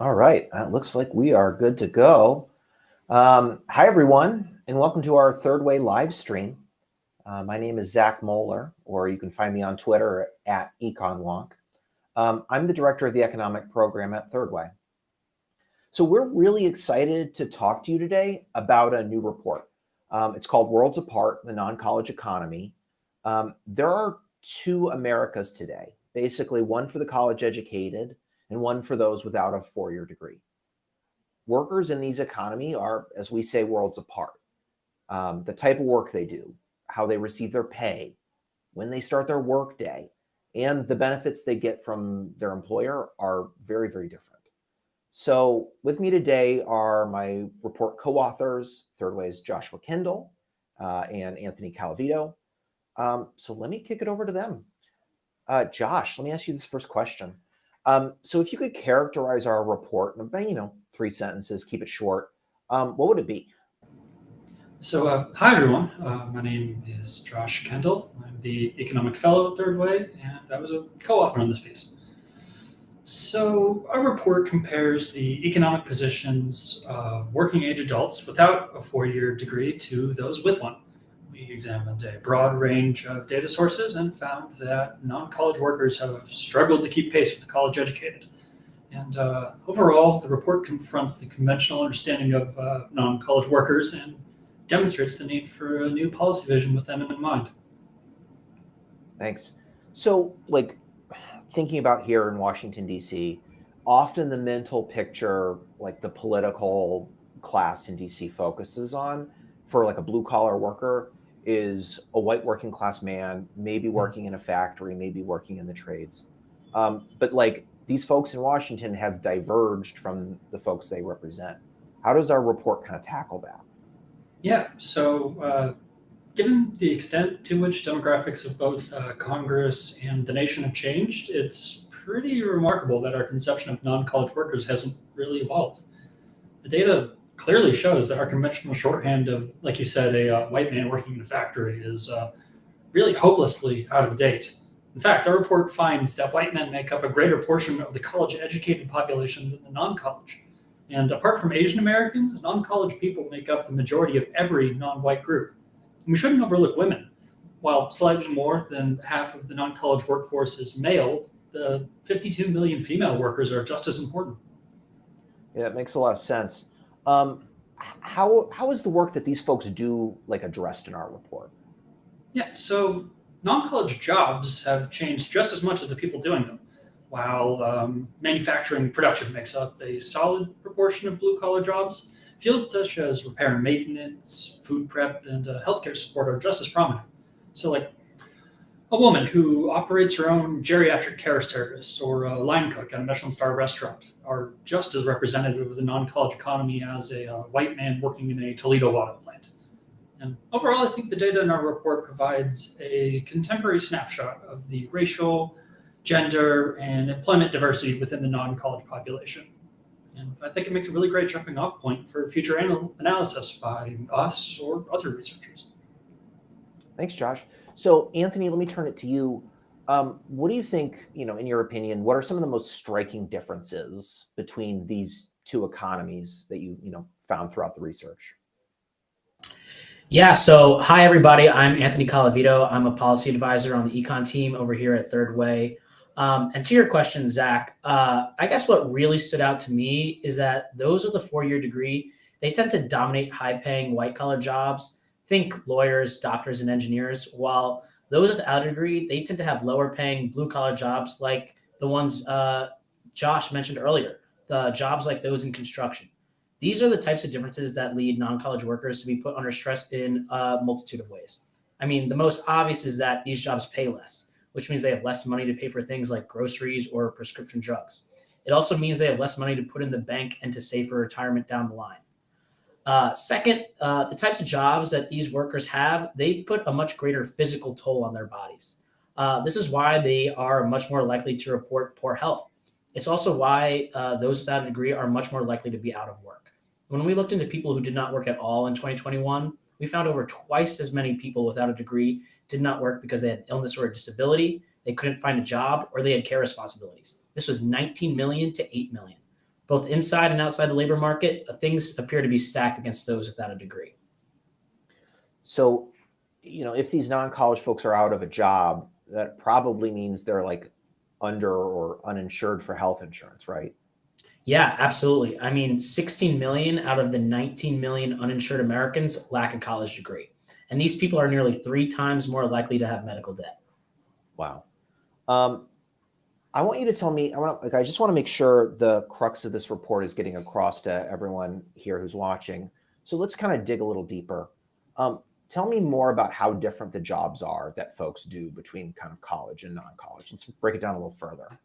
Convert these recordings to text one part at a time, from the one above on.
All right, it looks like we are good to go. Hi, everyone, and welcome to our Third Way live stream. My name is Zach Moeller, or you can find me on Twitter at econwonk. I'm the director of the economic program at Third Way. So we're really excited to talk to you today about a new report. It's called Worlds Apart, the Non-College Economy. There are two Americas today, basically one for the college educated and one for those without a four-year degree. Workers in these economy are, as we say, worlds apart. The type of work they do, how they receive their pay, when they start their workday, and the benefits they get from their employer are very, very different. So with me today are my report co-authors, Third Way's Joshua Kendall and Anthony Calavito. So let me kick it over to them. Josh, let me ask you this first question. So if you could characterize our report in about, 3 sentences, keep it short, what would it be? Hi everyone. My name is Josh Kendall. I'm the economic fellow at Third Way, and I was a co-author on this piece. So, our report compares the economic positions of working age adults without a four-year degree to those with one. We examined a broad range of data sources and found that non-college workers have struggled to keep pace with the college educated. And overall, the report confronts the conventional understanding of non-college workers and demonstrates the need for a new policy vision with them in mind. Thanks. So, thinking about here in Washington, D.C., often the mental picture, like the political class in D.C. focuses on for like a blue collar worker is a white working class man, maybe working in a factory, maybe working in the trades. But these folks in Washington have diverged from the folks they represent. How does our report kind of tackle that? Yeah, given the extent to which demographics of both Congress and the nation have changed, it's pretty remarkable that our conception of non college workers hasn't really evolved. The data clearly shows that our conventional shorthand of, like you said, a white man working in a factory is really hopelessly out of date. In fact, our report finds that white men make up a greater portion of the college educated population than the non college. And apart from Asian Americans, non college people make up the majority of every non white group. And we shouldn't overlook women. While slightly more than half of the non college workforce is male, the 52 million female workers are just as important. Yeah, it makes a lot of sense. How is the work that these folks do addressed in our report? Yeah, so non college jobs have changed just as much as the people doing them. While manufacturing production makes up a solid proportion of blue collar jobs, fields such as repair and maintenance, food prep, and healthcare support are just as prominent. So, like a woman who operates her own geriatric care service or a line cook at a Michelin star restaurant are just as representative of the non college economy as a white man working in a Toledo auto plant. And overall, I think the data in our report provides a contemporary snapshot of the racial, gender, and employment diversity within the non college population. And I think it makes a really great jumping off point for future analysis by us or other researchers. Thanks, Josh. So, Anthony, let me turn it to you. What do you think, in your opinion, what are some of the most striking differences between these two economies that you found throughout the research? Yeah, so hi everybody. I'm Anthony Calavito. I'm a policy advisor on the econ team over here at Third Way. And to your question, Zach, I guess what really stood out to me is that those with a four-year degree, they tend to dominate high-paying white-collar jobs. Think lawyers, doctors, and engineers. While those without a degree, they tend to have lower-paying blue-collar jobs like the ones Josh mentioned earlier, the jobs like those in construction. These are the types of differences that lead non-college workers to be put under stress in a multitude of ways. I mean, the most obvious is that these jobs pay less, which means they have less money to pay for things like groceries or prescription drugs. It also means they have less money to put in the bank and to save for retirement down the line. Second, the types of jobs that these workers have, they put a much greater physical toll on their bodies. This is why they are much more likely to report poor health. It's also why those without a degree are much more likely to be out of work. When we looked into people who did not work at all in 2021, we found over twice as many people without a degree did not work because they had illness or a disability, they couldn't find a job, or they had care responsibilities. This was 19 million to 8 million. Both inside and outside the labor market, things appear to be stacked against those without a degree. So, if these non-college folks are out of a job, that probably means they're like under or uninsured for health insurance, right? Yeah, absolutely. I mean, 16 million out of the 19 million uninsured Americans lack a college degree. And these people are nearly 3 times more likely to have medical debt. Wow. Um, I want you to tell me, I just want to make sure the crux of this report is getting across to everyone here who's watching. So let's kind of dig a little deeper. Tell me more about how different the jobs are that folks do between kind of college and non-college. Let's break it down a little further.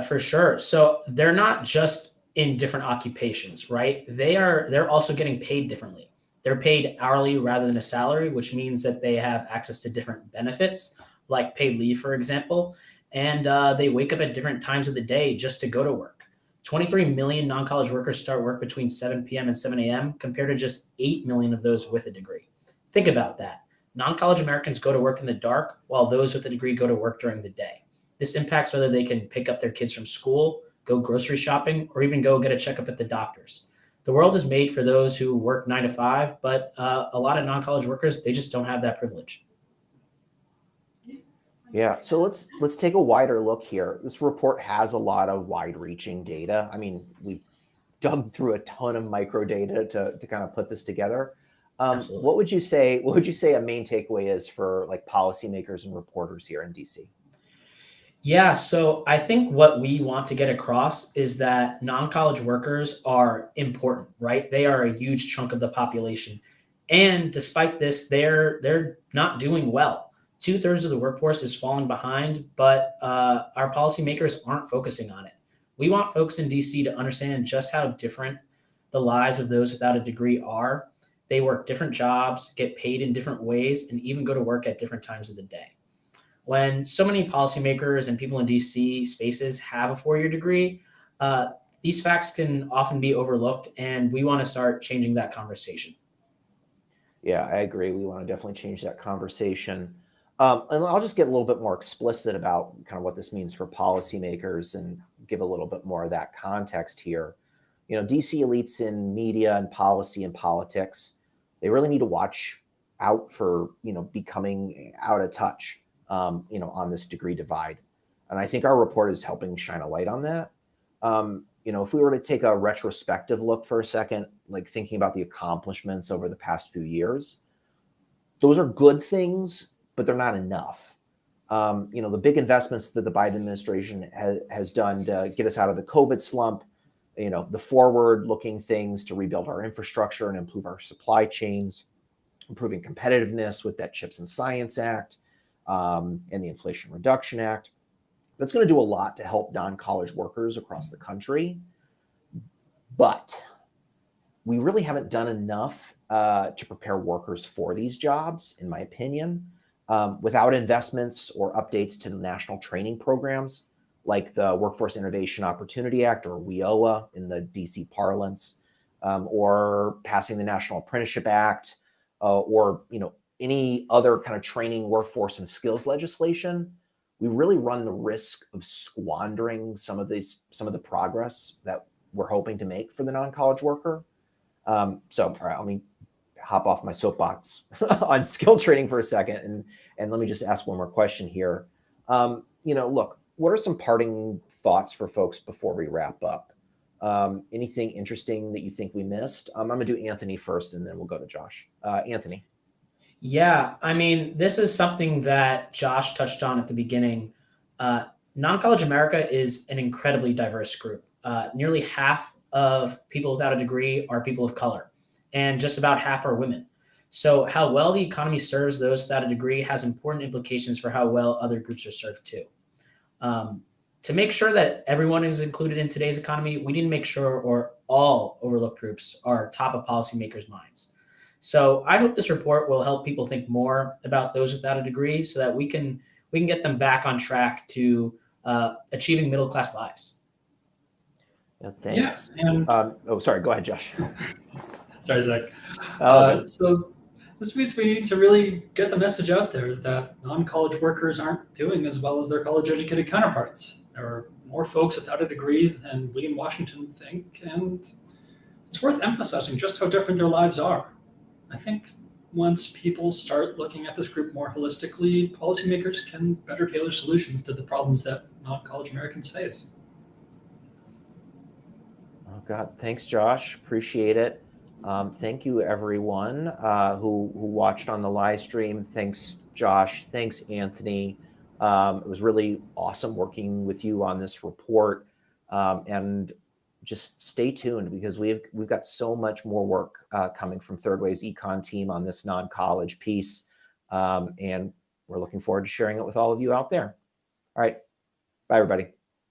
For sure. So they're not just in different occupations, right? They're also getting paid differently. They're paid hourly rather than a salary, which means that they have access to different benefits, like paid leave, for example, and they wake up at different times of the day just to go to work. 23 million non-college workers start work between 7 p.m. and 7 a.m. compared to just 8 million of those with a degree. Think about that. Non-college Americans go to work in the dark, while those with a degree go to work during the day. This impacts whether they can pick up their kids from school, go grocery shopping, or even go get a checkup at the doctor's. The world is made for those who work 9 to 5, but a lot of non-college workers, they just don't have that privilege. Yeah, so let's take a wider look here. This report has a lot of wide-reaching data. I mean, we've dug through a ton of micro data to kind of put this together. Absolutely. What would you say a main takeaway is for like policymakers and reporters here in DC? Yeah, so I think what we want to get across is that non-college workers are important, right? They are a huge chunk of the population. And despite this, they're not doing well. 2/3 of the workforce is falling behind, but our policymakers aren't focusing on it. We want folks in DC to understand just how different the lives of those without a degree are. They work different jobs, get paid in different ways, and even go to work at different times of the day. When so many policymakers and people in DC spaces have a 4 year degree, uh, these facts can often be overlooked, and we want to start changing that conversation. Yeah, I agree. We want to definitely change that conversation. And I'll just get a little bit more explicit about kind of what this means for policymakers and give a little bit more of that context here. DC elites in media and policy and politics, they really need to watch out for, becoming out of touch, on this degree divide. And I think our report is helping shine a light on that. If we were to take a retrospective look for a second, like thinking about the accomplishments over the past few years, those are good things, but they're not enough. The big investments that the Biden administration has done to get us out of the COVID slump, the forward-looking things to rebuild our infrastructure and improve our supply chains, improving competitiveness with that Chips and Science Act and the Inflation Reduction Act. That's going to do a lot to help non-college workers across the country. But we really haven't done enough to prepare workers for these jobs, in my opinion, without investments or updates to the national training programs like the Workforce Innovation Opportunity Act, or WIOA in the DC parlance, or passing the National Apprenticeship Act, or any other kind of training, workforce, and skills legislation. We really run the risk of squandering some of the progress that we're hoping to make for the non-college worker. All right, let me hop off my soapbox on skill training for a second, and let me just ask one more question here. Look, what are some parting thoughts for folks before we wrap up? Anything interesting that you think we missed? I'm going to do Anthony first, and then we'll go to Josh. Anthony. Yeah, I mean, this is something that Josh touched on at the beginning. Non-college America is an incredibly diverse group. Nearly half of people without a degree are people of color, and just about half are women. So how well the economy serves those without a degree has important implications for how well other groups are served too. To make sure that everyone is included in today's economy, we need to make sure or all overlooked groups are top of policymakers' minds. So I hope this report will help people think more about those without a degree, so that we can get them back on track to achieving middle class lives. Yeah, thanks. Yeah, and Sorry. Go ahead, Josh. sorry, Zach. Oh, So this means we need to really get the message out there that non-college workers aren't doing as well as their college-educated counterparts, or more folks without a degree than we in Washington think, and it's worth emphasizing just how different their lives are. I think once people start looking at this group more holistically, policymakers can better tailor solutions to the problems that non-college Americans face. Oh God, thanks, Josh. Appreciate it. Thank you, everyone who watched on the live stream. Thanks, Josh. Thanks, Anthony. It was really awesome working with you on this report. And just stay tuned because we've got so much more work coming from Third Way's econ team on this non-college piece. And we're looking forward to sharing it with all of you out there. All right. Bye, everybody.